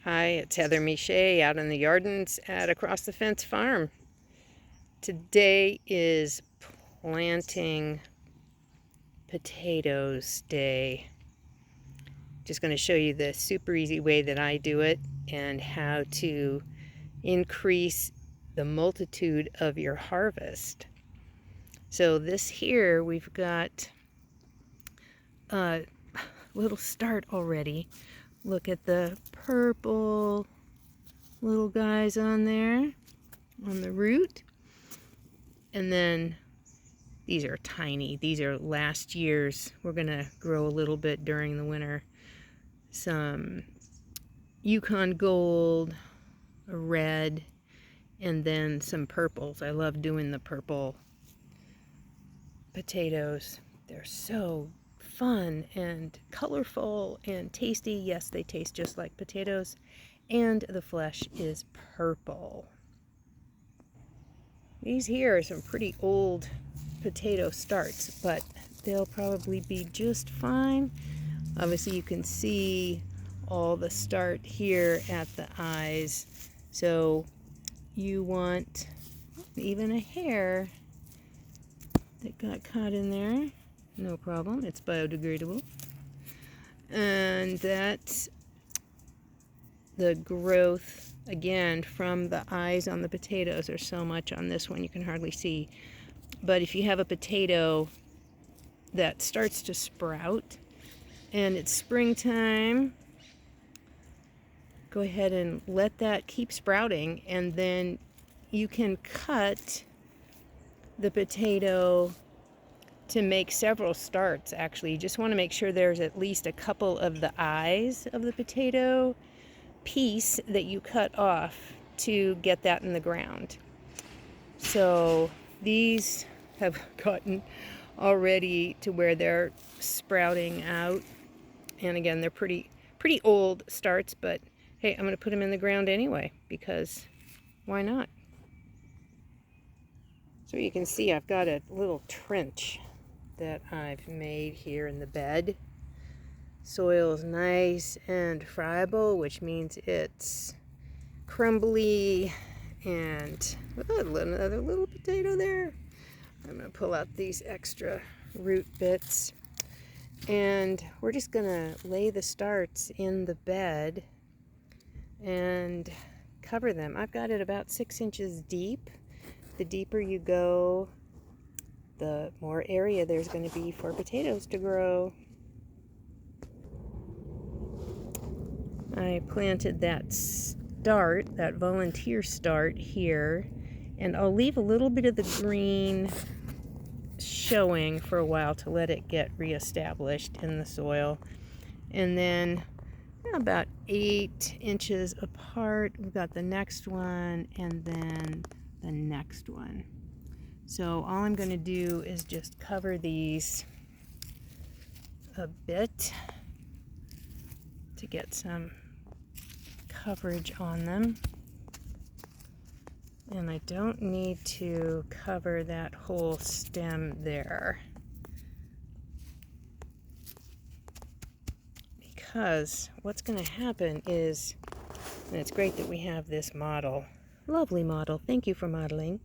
Hi, it's Heather Miche out in the Yardens at Across the Fence Farm. Today is planting potatoes day. Just going to show you the super easy way that I do it and how to increase the multitude of your harvest. So this here, we've got a little start already. Look at the purple little guys on there on the root. And then these are tiny. These are last year's. We're going to grow a little bit during the winter. Some Yukon Gold, a red, and then some purples. I love doing the purple potatoes. They're so fun and colorful and tasty. Yes, they taste just like potatoes. And the flesh is purple. These here are some pretty old potato starts, but they'll probably be just fine. Obviously you can see all the start here at the eyes. So you want even a hair that got caught in there. No problem, it's biodegradable. And that's the growth, again, from the eyes on the potatoes. There's so much on this one you can hardly see. But if you have a potato that starts to sprout and it's springtime, go ahead and let that keep sprouting, and then you can cut the potato to make several starts. Actually, you just want to make sure there's at least a couple of the eyes of the potato piece that you cut off to get that in the ground. So these have gotten already to where they're sprouting out, and again, they're pretty old starts, but hey, I'm going to put them in the ground anyway, because why not? So you can see I've got a little trench that I've made here in the bed. Soil is nice and friable, which means it's crumbly. And another little potato there. I'm going to pull out these extra root bits, and we're just going to lay the starts in the bed and cover them. I've got it about 6 inches deep. The deeper you go, the more area there's going to be for potatoes to grow. I planted that start, that volunteer start here, and I'll leave a little bit of the green showing for a while to let it get reestablished in the soil. And then about 8 inches apart, we've got the next one and then the next one. So all I'm going to do is just cover these a bit to get some coverage on them. And I don't need to cover that whole stem there, because what's going to happen is, and it's great that we have this model, lovely model, thank you for modeling,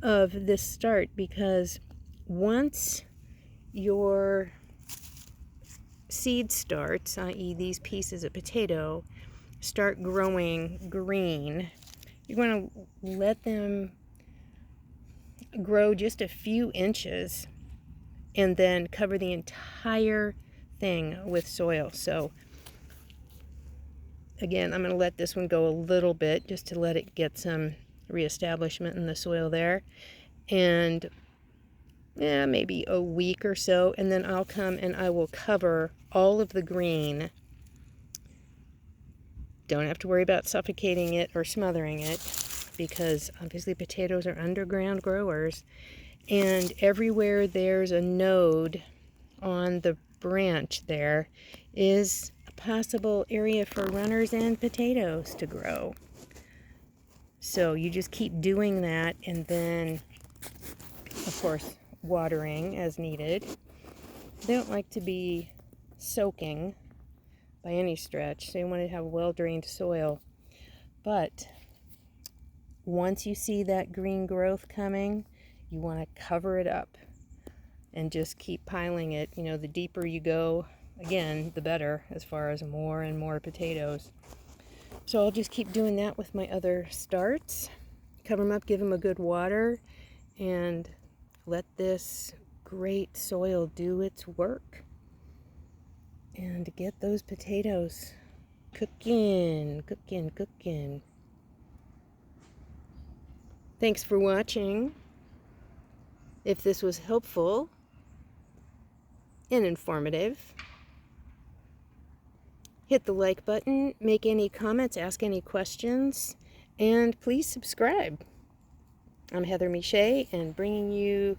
of this start, because once your seed starts, i.e. these pieces of potato, start growing green, you're going to let them grow just a few inches and then cover the entire thing with soil. So again, I'm going to let this one go a little bit just to let it get some reestablishment in the soil there, and maybe a week or so, and then I'll come and I will cover all of the green. Don't have to worry about suffocating it or smothering it, because obviously potatoes are underground growers, and everywhere there's a node on the branch there is a possible area for runners and potatoes to grow. So you just keep doing that, and then of course watering as needed. They don't like to be soaking, by any stretch. So you want to have well-drained soil. But once you see that green growth coming, you want to cover it up and just keep piling it. You know, the deeper you go, again, the better, as far as more and more potatoes. So I'll just keep doing that with my other starts. Cover them up, give them a good water, and let this great soil do its work. And get those potatoes cooking, cooking, cooking. Thanks for watching. If this was helpful and informative, hit the like button, make any comments, ask any questions, and please subscribe. I'm Heather Miche, and bringing you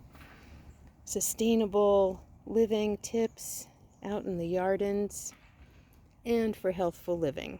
sustainable living tips out in the yardens and for healthful living.